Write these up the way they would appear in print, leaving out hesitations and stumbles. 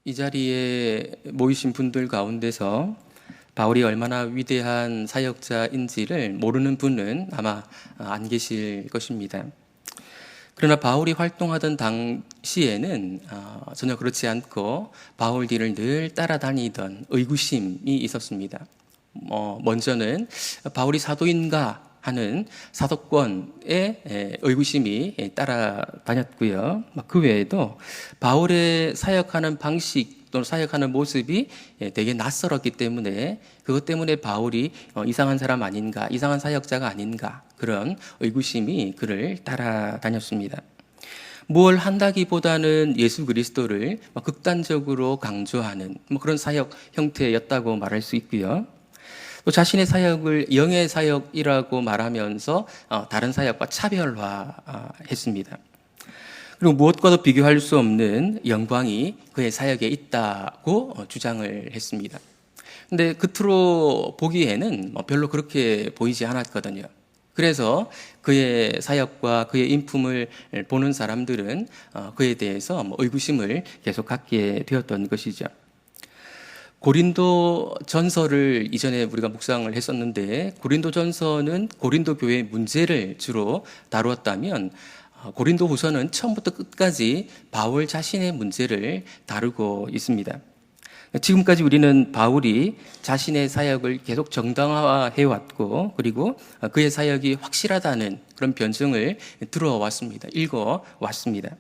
이 자리에 모이신 분들 가운데서 바울이 얼마나 위대한 사역자인지를 모르는 분은 아마 안 계실 것입니다. 그러나 바울이 활동하던 당시에는 전혀 그렇지 않고 바울 뒤를 늘 따라다니던 의구심이 있었습니다. 먼저는 바울이 사도인가 하는 사도권의 의구심이 따라다녔고요. 그 외에도 바울의 사역하는 방식 또는 사역하는 모습이 되게 낯설었기 때문에 그것 때문에 바울이 이상한 사람 아닌가, 이상한 사역자가 아닌가 그런 의구심이 그를 따라다녔습니다. 뭘 한다기보다는 예수 그리스도를 극단적으로 강조하는 그런 사역 형태였다고 말할 수 있고요. 또 자신의 사역을 영의 사역이라고 말하면서 다른 사역과 차별화했습니다. 그리고 무엇과도 비교할 수 없는 영광이 그의 사역에 있다고 주장을 했습니다. 근데 겉으로 보기에는 별로 그렇게 보이지 않았거든요. 그래서 그의 사역과 그의 인품을 보는 사람들은 그에 대해서 의구심을 계속 갖게 되었던 것이죠. 고린도 전서를 이전에 우리가 묵상을 했었는데 고린도 전서는 고린도 교회의 문제를 주로 다루었다면 고린도 후서는 처음부터 끝까지 바울 자신의 문제를 다루고 있습니다. 지금까지 우리는 바울이 자신의 사역을 계속 정당화해왔고 그리고 그의 사역이 확실하다는 그런 변증을 들어왔습니다. 읽어왔습니다.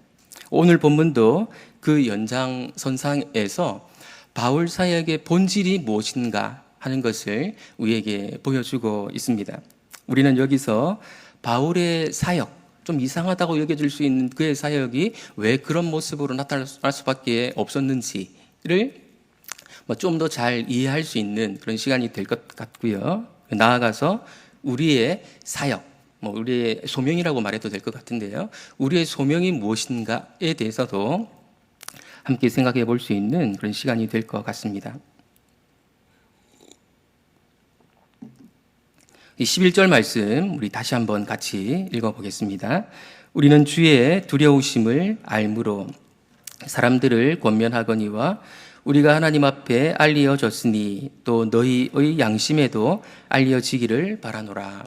오늘 본문도 그 연장선상에서 바울 사역의 본질이 무엇인가 하는 것을 우리에게 보여주고 있습니다. 우리는 여기서 바울의 사역, 좀 이상하다고 여겨질 수 있는 그의 사역이 왜 그런 모습으로 나타날 수밖에 없었는지를 좀 더 잘 이해할 수 있는 그런 시간이 될 것 같고요. 나아가서 우리의 사역, 우리의 소명이라고 말해도 될 것 같은데요. 우리의 소명이 무엇인가에 대해서도 함께 생각해 볼 수 있는 그런 시간이 될 것 같습니다. 이 11절 말씀 우리 다시 한번 같이 읽어보겠습니다. 우리는 주의 두려우심을 알므로 사람들을 권면하거니와 우리가 하나님 앞에 알리어졌으니 또 너희의 양심에도 알려지기를 바라노라.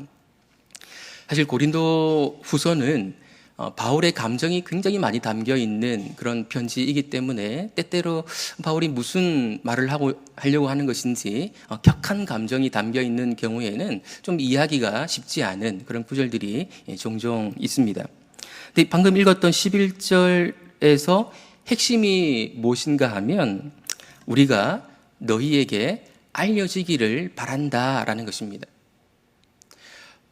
사실 고린도 후서는 바울의 감정이 굉장히 많이 담겨 있는 그런 편지이기 때문에 때때로 바울이 무슨 말을 하려고 하는 것인지 격한 감정이 담겨 있는 경우에는 좀 이해하기가 쉽지 않은 그런 구절들이 종종 있습니다. 근데 방금 읽었던 11절에서 핵심이 무엇인가 하면 우리가 너희에게 알려지기를 바란다라는 것입니다.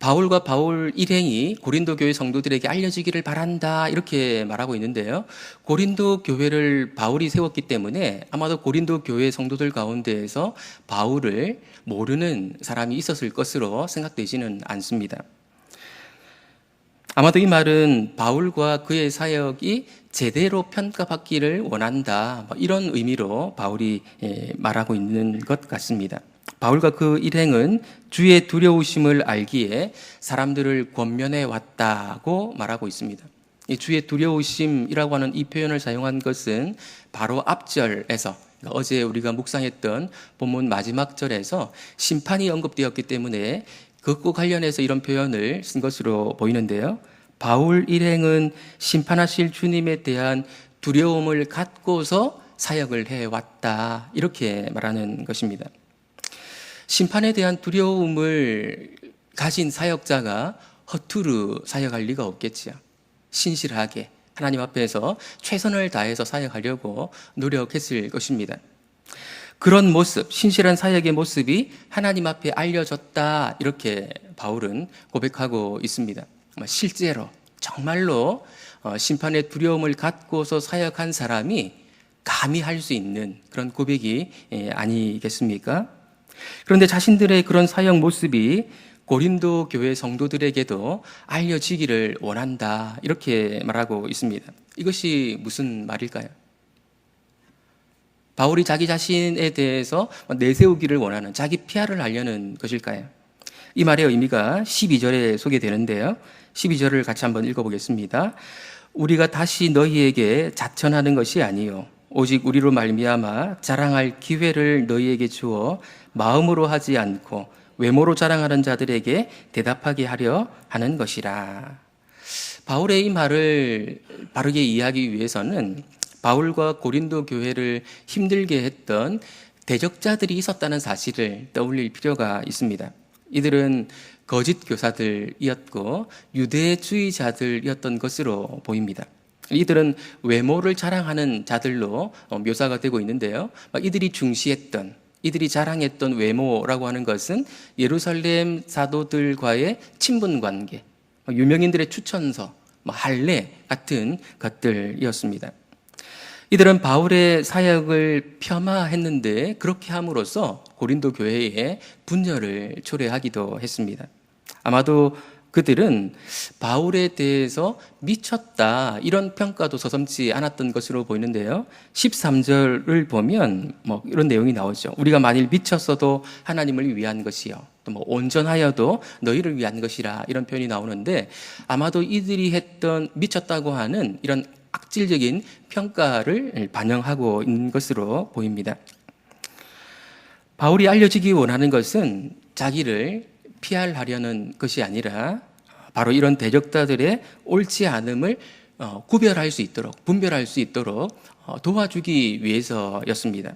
바울과 바울 일행이 고린도 교회 성도들에게 알려지기를 바란다 이렇게 말하고 있는데요. 고린도 교회를 바울이 세웠기 때문에 아마도 고린도 교회 성도들 가운데에서 바울을 모르는 사람이 있었을 것으로 생각되지는 않습니다. 아마도 이 말은 바울과 그의 사역이 제대로 평가받기를 원한다 이런 의미로 바울이 말하고 있는 것 같습니다. 바울과 그 일행은 주의 두려우심을 알기에 사람들을 권면해 왔다고 말하고 있습니다. 이 주의 두려우심이라고 하는 이 표현을 사용한 것은 바로 앞절에서 어제 우리가 묵상했던 본문 마지막 절에서 심판이 언급되었기 때문에 그것과 관련해서 이런 표현을 쓴 것으로 보이는데요. 바울 일행은 심판하실 주님에 대한 두려움을 갖고서 사역을 해왔다 이렇게 말하는 것입니다. 심판에 대한 두려움을 가진 사역자가 허투루 사역할 리가 없겠지요. 신실하게 하나님 앞에서 최선을 다해서 사역하려고 노력했을 것입니다. 그런 모습, 신실한 사역의 모습이 하나님 앞에 알려졌다 이렇게 바울은 고백하고 있습니다. 실제로 정말로 심판의 두려움을 갖고서 사역한 사람이 감히 할 수 있는 그런 고백이 아니겠습니까? 그런데 자신들의 그런 사역 모습이 고린도 교회 성도들에게도 알려지기를 원한다 이렇게 말하고 있습니다. 이것이 무슨 말일까요? 바울이 자기 자신에 대해서 내세우기를 원하는 자기 PR을 하려는 것일까요? 이 말의 의미가 12절에 소개되는데요. 12절을 같이 한번 읽어보겠습니다. 우리가 다시 너희에게 자천하는 것이 아니요 오직 우리로 말미암아 자랑할 기회를 너희에게 주어 마음으로 하지 않고 외모로 자랑하는 자들에게 대답하게 하려 하는 것이라. 바울의 이 말을 바르게 이해하기 위해서는 바울과 고린도 교회를 힘들게 했던 대적자들이 있었다는 사실을 떠올릴 필요가 있습니다. 이들은 거짓 교사들이었고 유대주의자들이었던 것으로 보입니다. 이들은 외모를 자랑하는 자들로 묘사가 되고 있는데요. 이들이 중시했던, 이들이 자랑했던 외모라고 하는 것은 예루살렘 사도들과의 친분 관계, 유명인들의 추천서, 할례 같은 것들이었습니다. 이들은 바울의 사역을 폄하했는데 그렇게 함으로써 고린도 교회에 분열을 초래하기도 했습니다. 아마도 그들은 바울에 대해서 미쳤다 이런 평가도 서슴지 않았던 것으로 보이는데요. 13절을 보면 이런 내용이 나오죠. 우리가 만일 미쳤어도 하나님을 위한 것이요, 또 온전하여도 너희를 위한 것이라, 이런 표현이 나오는데 아마도 이들이 했던 미쳤다고 하는 이런 악질적인 평가를 반영하고 있는 것으로 보입니다. 바울이 알려지기 원하는 것은 자기를 피하려는 것이 아니라 바로 이런 대적자들의 옳지 않음을 구별할 수 있도록, 분별할 수 있도록 도와주기 위해서였습니다.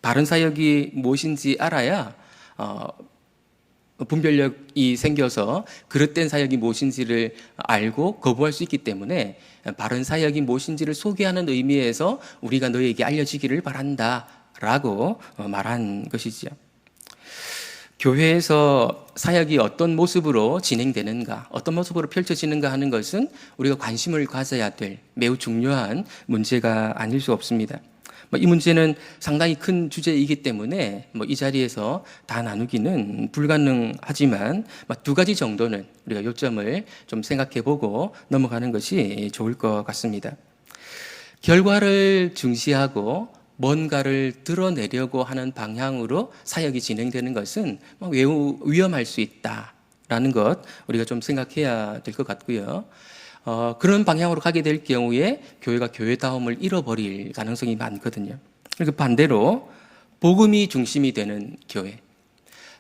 바른 사역이 무엇인지 알아야 분별력이 생겨서 그릇된 사역이 무엇인지를 알고 거부할 수 있기 때문에 바른 사역이 무엇인지를 소개하는 의미에서 우리가 너에게 알려지기를 바란다 라고 말한 것이지요. 교회에서 사역이 어떤 모습으로 진행되는가, 어떤 모습으로 펼쳐지는가 하는 것은 우리가 관심을 가져야 될 매우 중요한 문제가 아닐 수 없습니다. 이 문제는 상당히 큰 주제이기 때문에 이 자리에서 다 나누기는 불가능하지만 두 가지 정도는 우리가 요점을 좀 생각해 보고 넘어가는 것이 좋을 것 같습니다. 결과를 중시하고 뭔가를 드러내려고 하는 방향으로 사역이 진행되는 것은 매우 위험할 수 있다라는 것 우리가 좀 생각해야 될 것 같고요. 그런 방향으로 가게 될 경우에 교회가 교회다움을 잃어버릴 가능성이 많거든요. 그리고 반대로 복음이 중심이 되는 교회,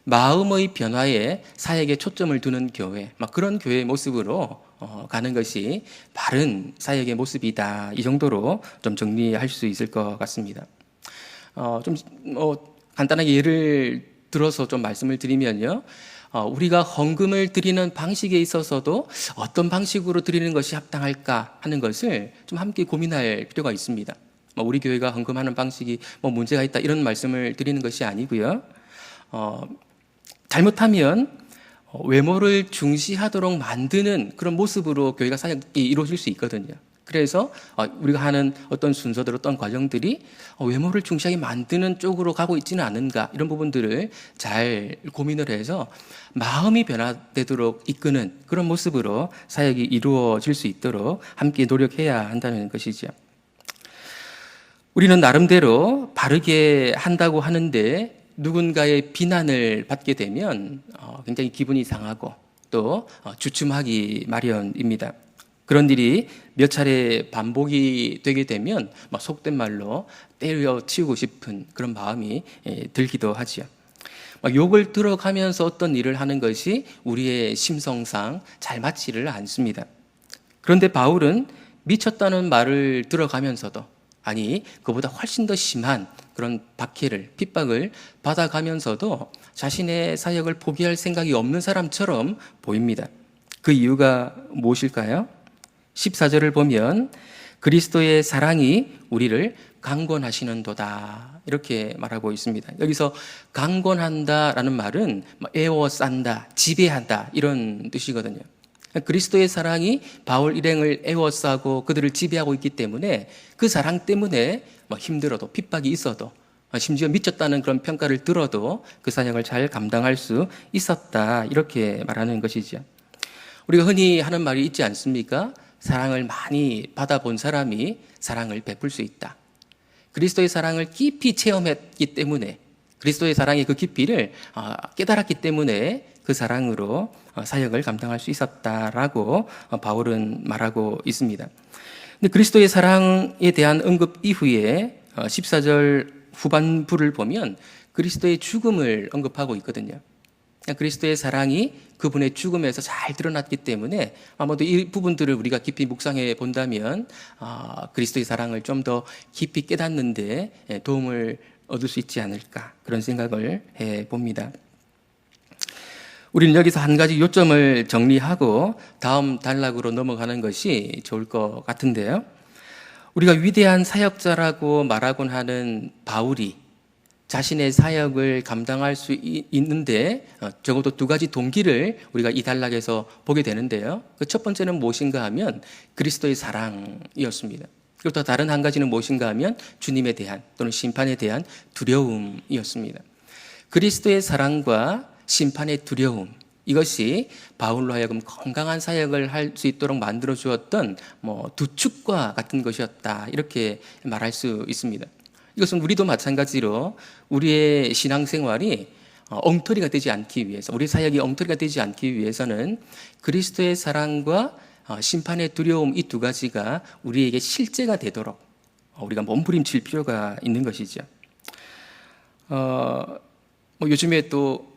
마음의 변화에 사역에 초점을 두는 교회, 그런 교회의 모습으로 가는 것이 바른 사역의 모습이다. 이 정도로 좀 정리할 수 있을 것 같습니다. 간단하게 예를 들어서 좀 말씀을 드리면요. 우리가 헌금을 드리는 방식에 있어서도 어떤 방식으로 드리는 것이 합당할까 하는 것을 좀 함께 고민할 필요가 있습니다. 우리 교회가 헌금하는 방식이 문제가 있다 이런 말씀을 드리는 것이 아니고요. 잘못하면 외모를 중시하도록 만드는 그런 모습으로 교회가 사역이 이루어질 수 있거든요. 그래서 우리가 하는 어떤 순서들, 어떤 과정들이 외모를 중시하게 만드는 쪽으로 가고 있지는 않은가, 이런 부분들을 잘 고민을 해서 마음이 변화되도록 이끄는 그런 모습으로 사역이 이루어질 수 있도록 함께 노력해야 한다는 것이죠. 우리는 나름대로 바르게 한다고 하는데 누군가의 비난을 받게 되면 굉장히 기분이 상하고 또 주춤하기 마련입니다. 그런 일이 몇 차례 반복이 되게 되면 속된 말로 때려치우고 싶은 그런 마음이 들기도 하죠. 욕을 들어가면서 어떤 일을 하는 것이 우리의 심성상 잘 맞지를 않습니다. 그런데 바울은 미쳤다는 말을 들어가면서도, 아니 그보다 훨씬 더 심한 그런 박해를, 핍박을 받아가면서도 자신의 사역을 포기할 생각이 없는 사람처럼 보입니다. 그 이유가 무엇일까요? 14절을 보면 그리스도의 사랑이 우리를 강권하시는도다 이렇게 말하고 있습니다. 여기서 강권한다라는 말은 애워싼다, 지배한다 이런 뜻이거든요. 그리스도의 사랑이 바울 일행을 애워싸고 그들을 지배하고 있기 때문에 그 사랑 때문에 힘들어도, 핍박이 있어도, 심지어 미쳤다는 그런 평가를 들어도 그 사역을 잘 감당할 수 있었다 이렇게 말하는 것이죠. 우리가 흔히 하는 말이 있지 않습니까? 사랑을 많이 받아본 사람이 사랑을 베풀 수 있다. 그리스도의 사랑을 깊이 체험했기 때문에, 그리스도의 사랑의 그 깊이를 깨달았기 때문에 그 사랑으로 사역을 감당할 수 있었다라고 바울은 말하고 있습니다. 근데 그리스도의 사랑에 대한 언급 이후에 14절 후반부를 보면 그리스도의 죽음을 언급하고 있거든요. 그리스도의 사랑이 그분의 죽음에서 잘 드러났기 때문에 아마도 이 부분들을 우리가 깊이 묵상해 본다면 그리스도의 사랑을 좀 더 깊이 깨닫는 데 도움을 얻을 수 있지 않을까, 그런 생각을 해봅니다. 우리는 여기서 한 가지 요점을 정리하고 다음 단락으로 넘어가는 것이 좋을 것 같은데요. 우리가 위대한 사역자라고 말하곤 하는 바울이 자신의 사역을 감당할 수 있는데 적어도 두 가지 동기를 우리가 이 단락에서 보게 되는데요. 그 첫 번째는 무엇인가 하면 그리스도의 사랑이었습니다. 그리고 또 다른 한 가지는 무엇인가 하면 주님에 대한 또는 심판에 대한 두려움이었습니다. 그리스도의 사랑과 심판의 두려움, 이것이 바울로 하여금 건강한 사역을 할 수 있도록 만들어 주었던 두 축과 같은 것이었다, 이렇게 말할 수 있습니다. 이것은 우리도 마찬가지로 우리의 신앙생활이 엉터리가 되지 않기 위해서, 우리 사역이 엉터리가 되지 않기 위해서는 그리스도의 사랑과 심판의 두려움, 이 두 가지가 우리에게 실제가 되도록 우리가 몸부림칠 필요가 있는 것이죠. 요즘에 또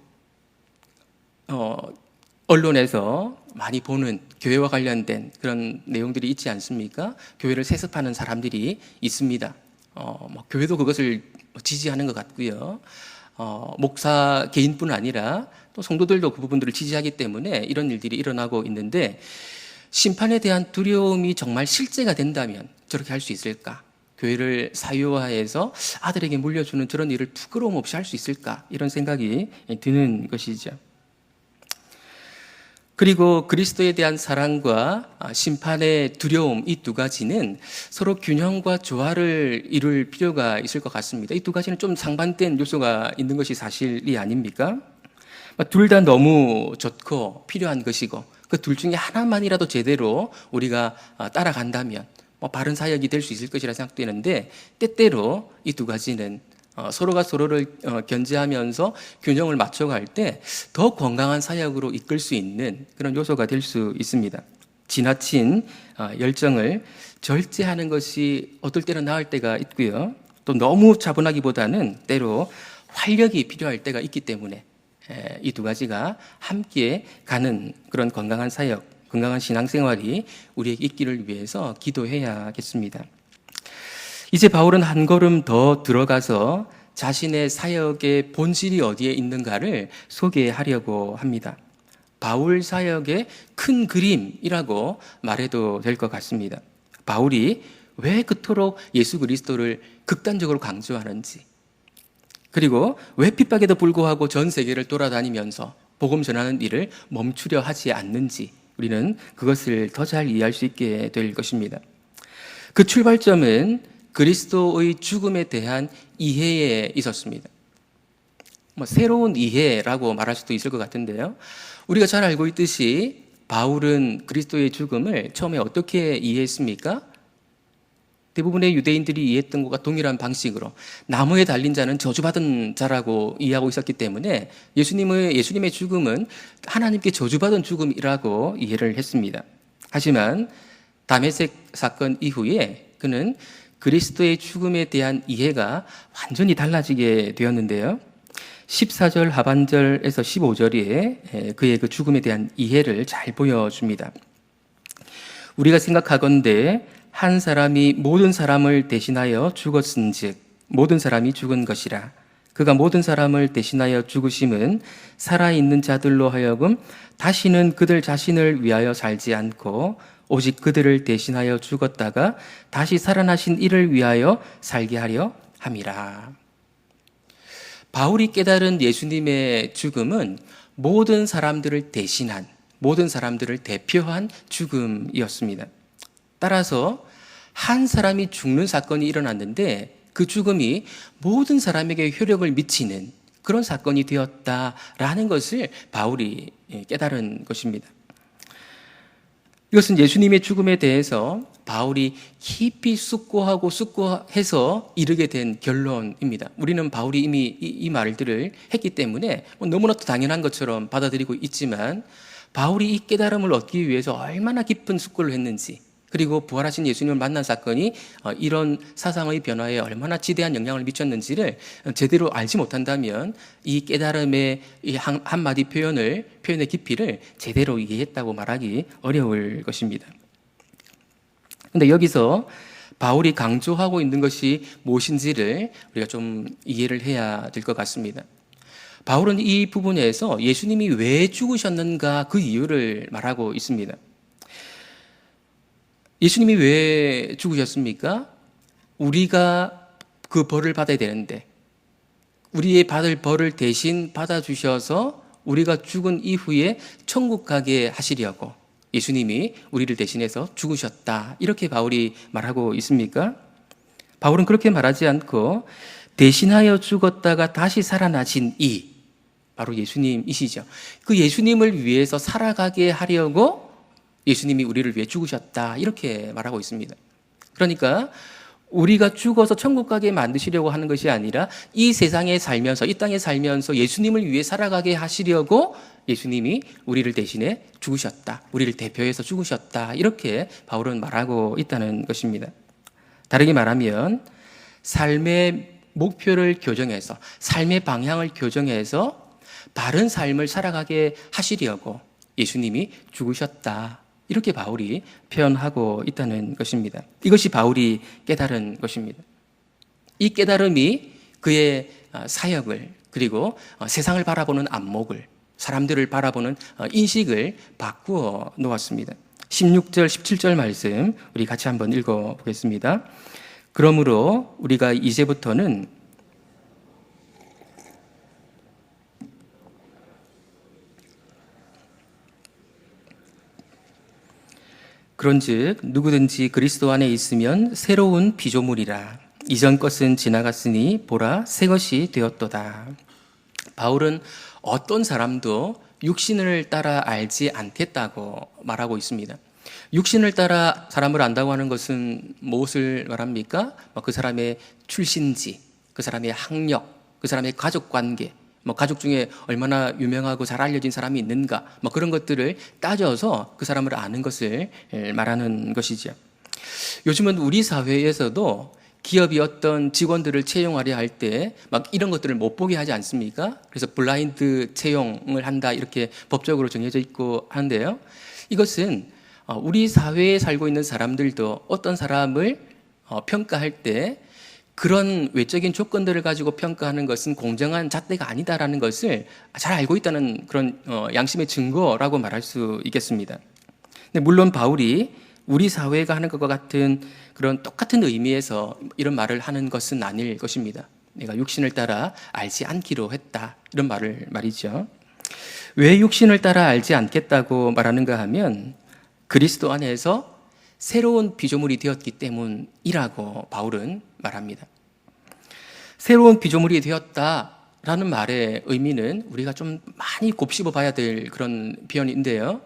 언론에서 많이 보는 교회와 관련된 그런 내용들이 있지 않습니까? 교회를 세습하는 사람들이 있습니다. 교회도 그것을 지지하는 것 같고요. 목사 개인뿐 아니라 또 성도들도 그 부분들을 지지하기 때문에 이런 일들이 일어나고 있는데, 심판에 대한 두려움이 정말 실제가 된다면 저렇게 할 수 있을까? 교회를 사유화해서 아들에게 물려주는 저런 일을 부끄러움 없이 할 수 있을까? 이런 생각이 드는 것이죠. 그리고 그리스도에 대한 사랑과 심판의 두려움, 이 두 가지는 서로 균형과 조화를 이룰 필요가 있을 것 같습니다. 이 두 가지는 좀 상반된 요소가 있는 것이 사실이 아닙니까? 둘 다 너무 좋고 필요한 것이고, 그 둘 중에 하나만이라도 제대로 우리가 따라간다면 바른 사역이 될 수 있을 것이라 생각되는데, 때때로 이 두 가지는 서로가 서로를 견제하면서 균형을 맞춰갈 때 더 건강한 사역으로 이끌 수 있는 그런 요소가 될 수 있습니다. 지나친 열정을 절제하는 것이 어떨 때는 나을 때가 있고요. 또 너무 차분하기보다는 때로 활력이 필요할 때가 있기 때문에 이 두 가지가 함께 가는 그런 건강한 사역, 건강한 신앙생활이 우리에게 있기를 위해서 기도해야겠습니다. 이제 바울은 한 걸음 더 들어가서 자신의 사역의 본질이 어디에 있는가를 소개하려고 합니다. 바울 사역의 큰 그림이라고 말해도 될 것 같습니다. 바울이 왜 그토록 예수 그리스도를 극단적으로 강조하는지, 그리고 왜 핍박에도 불구하고 전 세계를 돌아다니면서 복음 전하는 일을 멈추려 하지 않는지, 우리는 그것을 더 잘 이해할 수 있게 될 것입니다. 그 출발점은 그리스도의 죽음에 대한 이해에 있었습니다. 새로운 이해라고 말할 수도 있을 것 같은데요. 우리가 잘 알고 있듯이 바울은 그리스도의 죽음을 처음에 어떻게 이해했습니까? 대부분의 유대인들이 이해했던 것과 동일한 방식으로 나무에 달린 자는 저주받은 자라고 이해하고 있었기 때문에 예수님의 죽음은 하나님께 저주받은 죽음이라고 이해를 했습니다. 하지만 다메섹 사건 이후에 그는 그리스도의 죽음에 대한 이해가 완전히 달라지게 되었는데요. 14절 하반절에서 15절에 그의 그 죽음에 대한 이해를 잘 보여줍니다. 우리가 생각하건대 한 사람이 모든 사람을 대신하여 죽었은즉 모든 사람이 죽은 것이라. 그가 모든 사람을 대신하여 죽으심은 살아있는 자들로 하여금 다시는 그들 자신을 위하여 살지 않고 오직 그들을 대신하여 죽었다가 다시 살아나신 이를 위하여 살게 하려 함이라. 바울이 깨달은 예수님의 죽음은 모든 사람들을 대신한, 모든 사람들을 대표한 죽음이었습니다. 따라서 한 사람이 죽는 사건이 일어났는데 그 죽음이 모든 사람에게 효력을 미치는 그런 사건이 되었다라는 것을 바울이 깨달은 것입니다. 이것은 예수님의 죽음에 대해서 바울이 깊이 숙고하고 숙고해서 이르게 된 결론입니다. 우리는 바울이 이미 이 말들을 했기 때문에 너무나도 당연한 것처럼 받아들이고 있지만, 바울이 이 깨달음을 얻기 위해서 얼마나 깊은 숙고를 했는지, 그리고 부활하신 예수님을 만난 사건이 이런 사상의 변화에 얼마나 지대한 영향을 미쳤는지를 제대로 알지 못한다면 이 깨달음의 이 한마디 표현의 깊이를 제대로 이해했다고 말하기 어려울 것입니다. 근데 여기서 바울이 강조하고 있는 것이 무엇인지를 우리가 좀 이해를 해야 될 것 같습니다. 바울은 이 부분에서 예수님이 왜 죽으셨는가 그 이유를 말하고 있습니다. 예수님이 왜 죽으셨습니까? 우리가 그 벌을 받아야 되는데 우리의 받을 벌을 대신 받아주셔서 우리가 죽은 이후에 천국 가게 하시려고 예수님이 우리를 대신해서 죽으셨다. 이렇게 바울이 말하고 있습니까? 바울은 그렇게 말하지 않고 대신하여 죽었다가 다시 살아나신 이 바로 예수님이시죠. 그 예수님을 위해서 살아가게 하려고 예수님이 우리를 위해 죽으셨다. 이렇게 말하고 있습니다. 그러니까 우리가 죽어서 천국 가게 만드시려고 하는 것이 아니라 이 세상에 살면서, 이 땅에 살면서 예수님을 위해 살아가게 하시려고 예수님이 우리를 대신해 죽으셨다. 우리를 대표해서 죽으셨다. 이렇게 바울은 말하고 있다는 것입니다. 다르게 말하면 삶의 목표를 교정해서, 삶의 방향을 교정해서 바른 삶을 살아가게 하시려고 예수님이 죽으셨다. 이렇게 바울이 표현하고 있다는 것입니다. 이것이 바울이 깨달은 것입니다. 이 깨달음이 그의 사역을 그리고 세상을 바라보는 안목을 사람들을 바라보는 인식을 바꾸어 놓았습니다. 16절, 17절 말씀 우리 같이 한번 읽어보겠습니다. 그러므로 우리가 이제부터는 그런즉 누구든지 그리스도 안에 있으면 새로운 피조물이라 이전 것은 지나갔으니 보라 새 것이 되었도다. 바울은 어떤 사람도 육신을 따라 알지 않겠다고 말하고 있습니다. 육신을 따라 사람을 안다고 하는 것은 무엇을 말합니까? 그 사람의 출신지, 그 사람의 학력, 그 사람의 가족관계, 가족 중에 얼마나 유명하고 잘 알려진 사람이 있는가, 그런 것들을 따져서 그 사람을 아는 것을 말하는 것이죠. 요즘은 우리 사회에서도 기업이 어떤 직원들을 채용하려 할 때 이런 것들을 못 보게 하지 않습니까? 그래서 블라인드 채용을 한다 이렇게 법적으로 정해져 있고 하는데요. 이것은 우리 사회에 살고 있는 사람들도 어떤 사람을 평가할 때 그런 외적인 조건들을 가지고 평가하는 것은 공정한 잣대가 아니다라는 것을 잘 알고 있다는 그런 양심의 증거라고 말할 수 있겠습니다. 근데 물론 바울이 우리 사회가 하는 것과 같은 그런 똑같은 의미에서 이런 말을 하는 것은 아닐 것입니다. 내가 육신을 따라 알지 않기로 했다. 이런 말이죠. 왜 육신을 따라 알지 않겠다고 말하는가 하면 그리스도 안에서 새로운 피조물이 되었기 때문이라고 바울은 말합니다. 새로운 피조물이 되었다라는 말의 의미는 우리가 좀 많이 곱씹어 봐야 될 그런 표현인데요.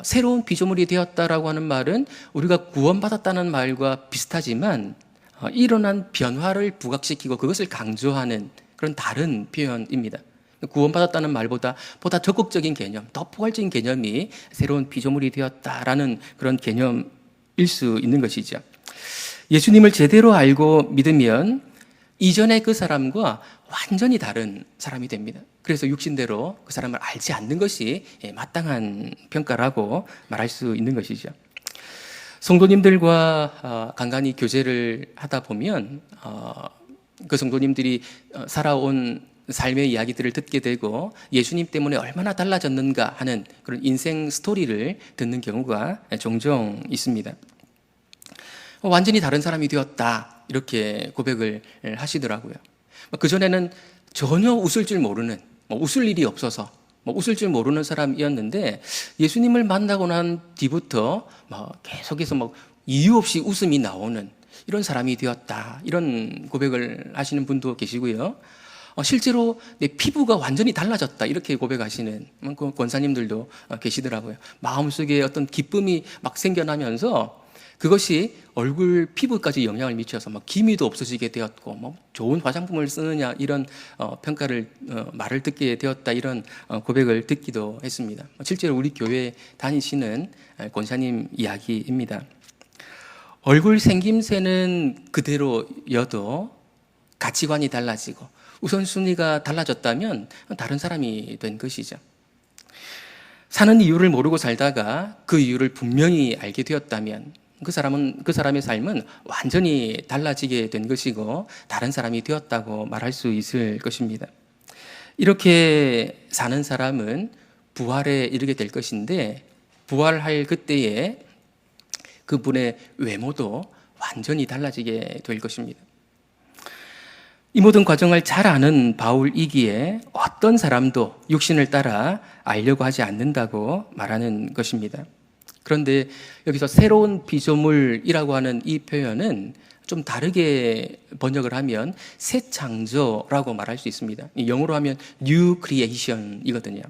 새로운 피조물이 되었다라고 하는 말은 우리가 구원받았다는 말과 비슷하지만 일어난 변화를 부각시키고 그것을 강조하는 그런 다른 표현입니다. 구원받았다는 말보다 보다 적극적인 개념, 더 포괄적인 개념이 새로운 피조물이 되었다라는 그런 개념일 수 있는 것이죠. 예수님을 제대로 알고 믿으면 이전의 그 사람과 완전히 다른 사람이 됩니다. 그래서 육신대로 그 사람을 알지 않는 것이 마땅한 평가라고 말할 수 있는 것이죠. 성도님들과 간간히 교제를 하다 보면 그 성도님들이 살아온 삶의 이야기들을 듣게 되고 예수님 때문에 얼마나 달라졌는가 하는 그런 인생 스토리를 듣는 경우가 종종 있습니다. 완전히 다른 사람이 되었다 이렇게 고백을 하시더라고요. 그전에는 전혀 웃을 줄 모르는, 웃을 일이 없어서 웃을 줄 모르는 사람이었는데 예수님을 만나고 난 뒤부터 계속해서 이유 없이 웃음이 나오는 이런 사람이 되었다 이런 고백을 하시는 분도 계시고요. 실제로 내 피부가 완전히 달라졌다 이렇게 고백하시는 권사님들도 계시더라고요. 마음속에 어떤 기쁨이 막 생겨나면서 그것이 얼굴 피부까지 영향을 미쳐서 기미도 없어지게 되었고 좋은 화장품을 쓰느냐 이런 평가를 말을 듣게 되었다 이런 고백을 듣기도 했습니다. 실제로 우리 교회에 다니시는 권사님 이야기입니다. 얼굴 생김새는 그대로여도 가치관이 달라지고 우선순위가 달라졌다면 다른 사람이 된 것이죠. 사는 이유를 모르고 살다가 그 이유를 분명히 알게 되었다면 그 사람의 삶은 완전히 달라지게 된 것이고 다른 사람이 되었다고 말할 수 있을 것입니다. 이렇게 사는 사람은 부활에 이르게 될 것인데 부활할 그때에 그분의 외모도 완전히 달라지게 될 것입니다. 이 모든 과정을 잘 아는 바울이기에 어떤 사람도 육신을 따라 알려고 하지 않는다고 말하는 것입니다. 그런데 여기서 새로운 피조물이라고 하는 이 표현은 좀 다르게 번역을 하면 새 창조라고 말할 수 있습니다. 영어로 하면 new creation이거든요.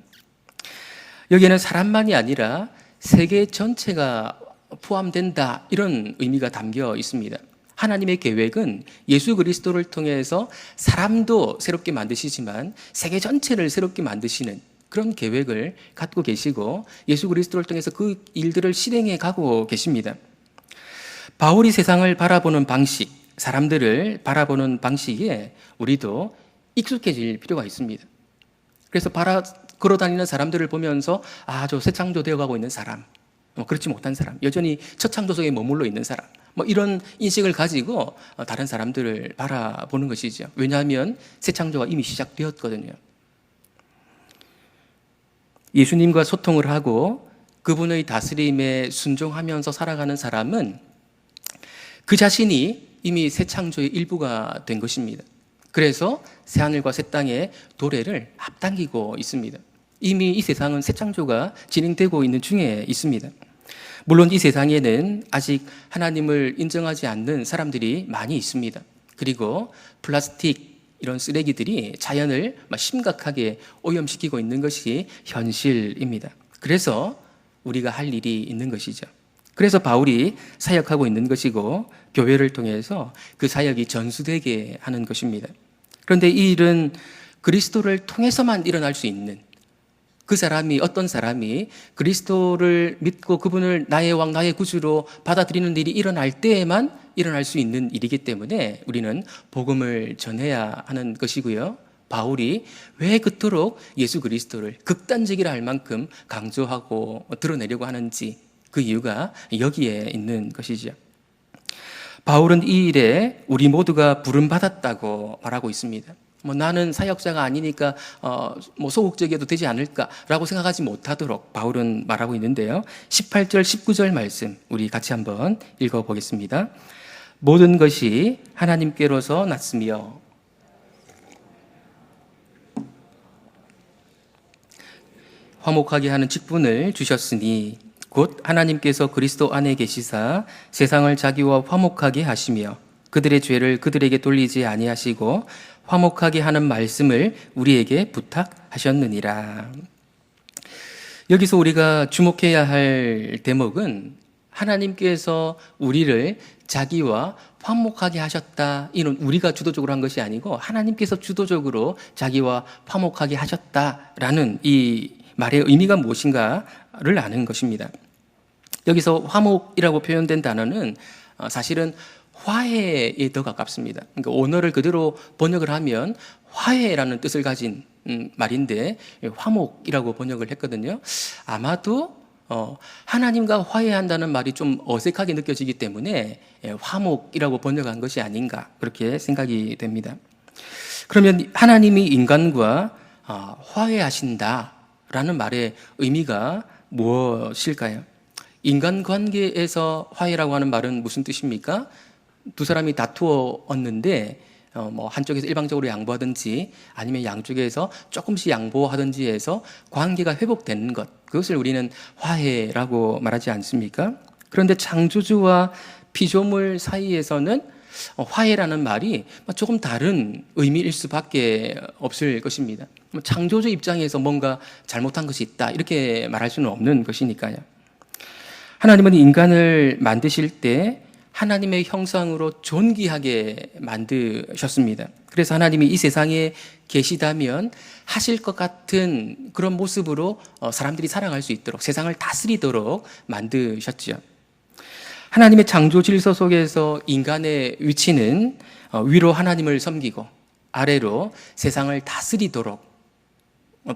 여기에는 사람만이 아니라 세계 전체가 포함된다 이런 의미가 담겨 있습니다. 하나님의 계획은 예수 그리스도를 통해서 사람도 새롭게 만드시지만 세계 전체를 새롭게 만드시는 그런 계획을 갖고 계시고 예수 그리스도를 통해서 그 일들을 실행해 가고 계십니다. 바울이 세상을 바라보는 방식, 사람들을 바라보는 방식에 우리도 익숙해질 필요가 있습니다. 그래서 걸어다니는 사람들을 보면서 저 새 창조되어 가고 있는 사람, 그렇지 못한 사람, 여전히 첫 창조 속에 머물러 있는 사람, 이런 인식을 가지고 다른 사람들을 바라보는 것이죠. 왜냐하면 새 창조가 이미 시작되었거든요. 예수님과 소통을 하고 그분의 다스림에 순종하면서 살아가는 사람은 그 자신이 이미 새 창조의 일부가 된 것입니다. 그래서 새하늘과 새 땅의 도래를 앞당기고 있습니다. 이미 이 세상은 새 창조가 진행되고 있는 중에 있습니다. 물론 이 세상에는 아직 하나님을 인정하지 않는 사람들이 많이 있습니다. 그리고 플라스틱 이런 쓰레기들이 자연을 심각하게 오염시키고 있는 것이 현실입니다. 그래서 우리가 할 일이 있는 것이죠. 그래서 바울이 사역하고 있는 것이고 교회를 통해서 그 사역이 전수되게 하는 것입니다. 그런데 이 일은 그리스도를 통해서만 일어날 수 있는 어떤 사람이 그리스도를 믿고 그분을 나의 왕, 나의 구주로 받아들이는 일이 일어날 때에만 일어날 수 있는 일이기 때문에 우리는 복음을 전해야 하는 것이고요. 바울이 왜 그토록 예수 그리스도를 극단적이라 할 만큼 강조하고 드러내려고 하는지 그 이유가 여기에 있는 것이죠. 바울은 이 일에 우리 모두가 부름받았다고 말하고 있습니다. 나는 사역자가 아니니까 소극적이어도 되지 않을까라고 생각하지 못하도록 바울은 말하고 있는데요. 18절, 19절 말씀 우리 같이 한번 읽어보겠습니다. 모든 것이 하나님께로서 났으며 화목하게 하는 직분을 주셨으니 곧 하나님께서 그리스도 안에 계시사 세상을 자기와 화목하게 하시며 그들의 죄를 그들에게 돌리지 아니하시고 화목하게 하는 말씀을 우리에게 부탁하셨느니라. 여기서 우리가 주목해야 할 대목은 하나님께서 우리를 자기와 화목하게 하셨다. 이는 우리가 주도적으로 한 것이 아니고 하나님께서 주도적으로 자기와 화목하게 하셨다라는 이 말의 의미가 무엇인가를 아는 것입니다. 여기서 화목이라고 표현된 단어는 사실은 화해에 더 가깝습니다. 그러니까 원어를 그대로 번역을 하면 화해라는 뜻을 가진 말인데 화목이라고 번역을 했거든요. 아마도 하나님과 화해한다는 말이 좀 어색하게 느껴지기 때문에 화목이라고 번역한 것이 아닌가 그렇게 생각이 됩니다. 그러면 하나님이 인간과 화해하신다라는 말의 의미가 무엇일까요? 인간관계에서 화해라고 하는 말은 무슨 뜻입니까? 두 사람이 다투었는데 한쪽에서 일방적으로 양보하든지 아니면 양쪽에서 조금씩 양보하든지 해서 관계가 회복되는 것, 그것을 우리는 화해라고 말하지 않습니까? 그런데 창조주와 피조물 사이에서는 화해라는 말이 조금 다른 의미일 수밖에 없을 것입니다. 창조주 입장에서 뭔가 잘못한 것이 있다 이렇게 말할 수는 없는 것이니까요. 하나님은 인간을 만드실 때 하나님의 형상으로 존귀하게 만드셨습니다. 그래서 하나님이 이 세상에 계시다면 하실 것 같은 그런 모습으로 사람들이 살아갈 수 있도록 세상을 다스리도록 만드셨죠. 하나님의 창조 질서 속에서 인간의 위치는 위로 하나님을 섬기고 아래로 세상을 다스리도록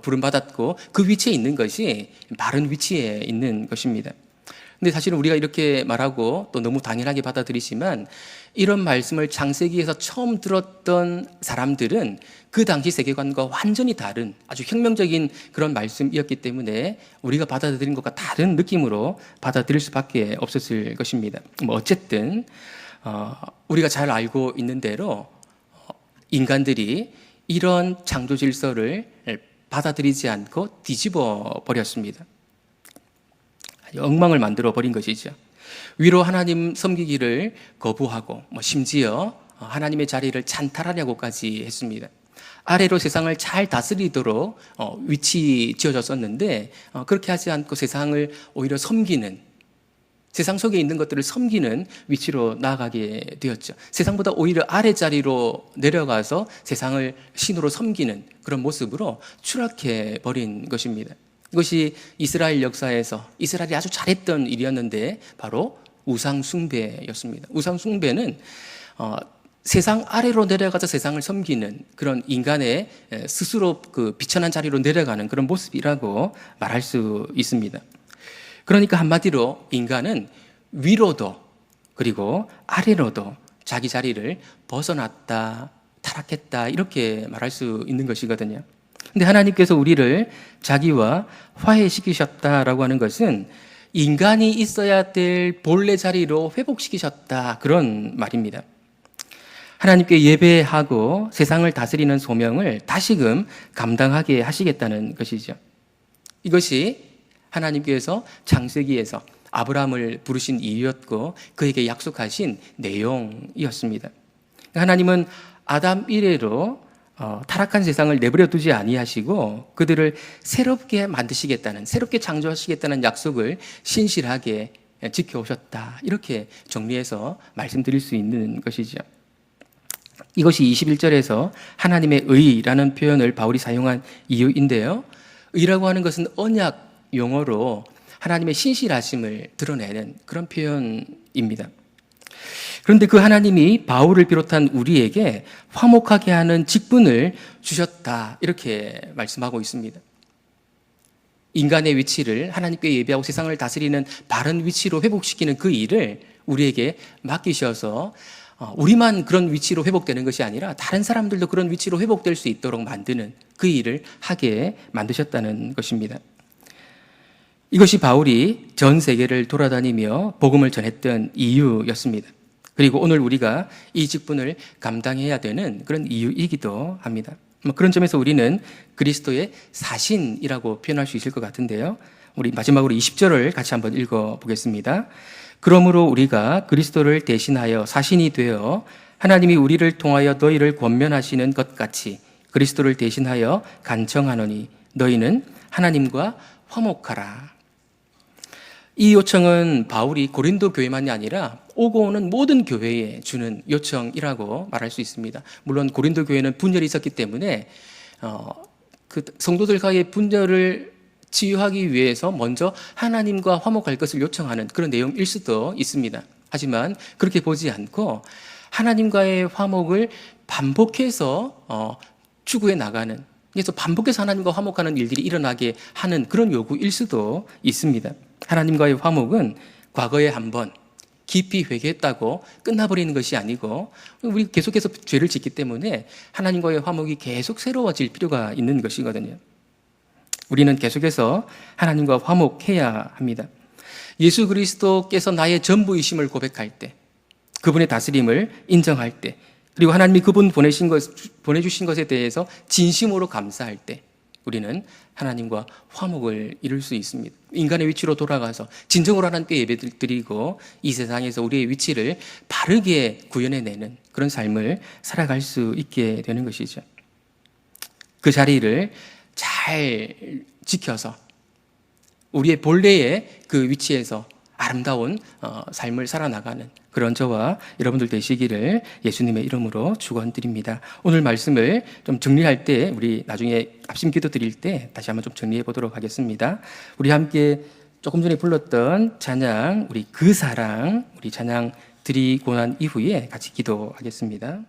부름받았고, 그 위치에 있는 것이 바른 위치에 있는 것입니다. 근데 사실은 우리가 이렇게 말하고 또 너무 당연하게 받아들이지만, 이런 말씀을 창세기에서 처음 들었던 사람들은 그 당시 세계관과 완전히 다른 아주 혁명적인 그런 말씀이었기 때문에 우리가 받아들인 것과 다른 느낌으로 받아들일 수밖에 없었을 것입니다. 어쨌든 우리가 잘 알고 있는 대로 인간들이 이런 창조 질서를 받아들이지 않고 뒤집어 버렸습니다. 엉망을 만들어 버린 것이죠. 위로 하나님 섬기기를 거부하고 심지어 하나님의 자리를 찬탈하려고까지 했습니다. 아래로 세상을 잘 다스리도록 위치 지어졌었는데, 그렇게 하지 않고 세상을 오히려 섬기는, 세상 속에 있는 것들을 섬기는 위치로 나아가게 되었죠. 세상보다 오히려 아래 자리로 내려가서 세상을 신으로 섬기는 그런 모습으로 추락해 버린 것입니다. 이것이 이스라엘 역사에서 이스라엘이 아주 잘했던 일이었는데 바로 우상 숭배였습니다. 우상 숭배는 세상 아래로 내려가서 세상을 섬기는 그런 인간의 스스로 그 비천한 자리로 내려가는 그런 모습이라고 말할 수 있습니다. 그러니까 한마디로 인간은 위로도 그리고 아래로도 자기 자리를 벗어났다, 타락했다, 이렇게 말할 수 있는 것이거든요. 근데 하나님께서 우리를 자기와 화해시키셨다라고 하는 것은 인간이 있어야 될 본래 자리로 회복시키셨다, 그런 말입니다. 하나님께 예배하고 세상을 다스리는 소명을 다시금 감당하게 하시겠다는 것이죠. 이것이 하나님께서 창세기에서 아브라함을 부르신 이유였고 그에게 약속하신 내용이었습니다. 하나님은 아담 이래로 타락한 세상을 내버려 두지 아니하시고 그들을 새롭게 만드시겠다는, 새롭게 창조하시겠다는 약속을 신실하게 지켜오셨다, 이렇게 정리해서 말씀드릴 수 있는 것이죠. 이것이 21절에서 하나님의 의라는 표현을 바울이 사용한 이유인데요. 의라고 하는 것은 언약 용어로 하나님의 신실하심을 드러내는 그런 표현입니다. 그런데 그 하나님이 바울을 비롯한 우리에게 화목하게 하는 직분을 주셨다, 이렇게 말씀하고 있습니다. 인간의 위치를 하나님께 예배하고 세상을 다스리는 바른 위치로 회복시키는 그 일을 우리에게 맡기셔서 우리만 그런 위치로 회복되는 것이 아니라 다른 사람들도 그런 위치로 회복될 수 있도록 만드는 그 일을 하게 만드셨다는 것입니다. 이것이 바울이 전 세계를 돌아다니며 복음을 전했던 이유였습니다. 그리고 오늘 우리가 이 직분을 감당해야 되는 그런 이유이기도 합니다. 그런 점에서 우리는 그리스도의 사신이라고 표현할 수 있을 것 같은데요. 우리 마지막으로 20절을 같이 한번 읽어보겠습니다. 그러므로 우리가 그리스도를 대신하여 사신이 되어 하나님이 우리를 통하여 너희를 권면하시는 것 같이 그리스도를 대신하여 간청하노니 너희는 하나님과 화목하라. 이 요청은 바울이 고린도 교회만이 아니라 오고 오는 모든 교회에 주는 요청이라고 말할 수 있습니다. 물론 고린도 교회는 분열이 있었기 때문에 그 성도들과의 분열을 치유하기 위해서 먼저 하나님과 화목할 것을 요청하는 그런 내용일 수도 있습니다. 하지만 그렇게 보지 않고 하나님과의 화목을 반복해서 추구해 나가는, 그래서 반복해서 하나님과 화목하는 일들이 일어나게 하는 그런 요구일 수도 있습니다. 하나님과의 화목은 과거에 한번 깊이 회개했다고 끝나버리는 것이 아니고 우리 계속해서 죄를 짓기 때문에 하나님과의 화목이 계속 새로워질 필요가 있는 것이거든요. 우리는 계속해서 하나님과 화목해야 합니다. 예수 그리스도께서 나의 전부이심을 고백할 때, 그분의 다스림을 인정할 때, 그리고 하나님이 그분 보내주신 것에 대해서 진심으로 감사할 때 우리는 하나님과 화목을 이룰 수 있습니다. 인간의 위치로 돌아가서 진정으로 하나님께 예배드리고 이 세상에서 우리의 위치를 바르게 구현해내는 그런 삶을 살아갈 수 있게 되는 것이죠. 그 자리를 잘 지켜서 우리의 본래의 그 위치에서 아름다운 삶을 살아나가는 그런 저와 여러분들 되시기를 예수님의 이름으로 축원드립니다. 오늘 말씀을 좀 정리할 때 우리 나중에 합심 기도 드릴 때 다시 한번 좀 정리해 보도록 하겠습니다. 우리 함께 조금 전에 불렀던 찬양, 우리 그 사랑, 우리 찬양 드리고 난 이후에 같이 기도하겠습니다.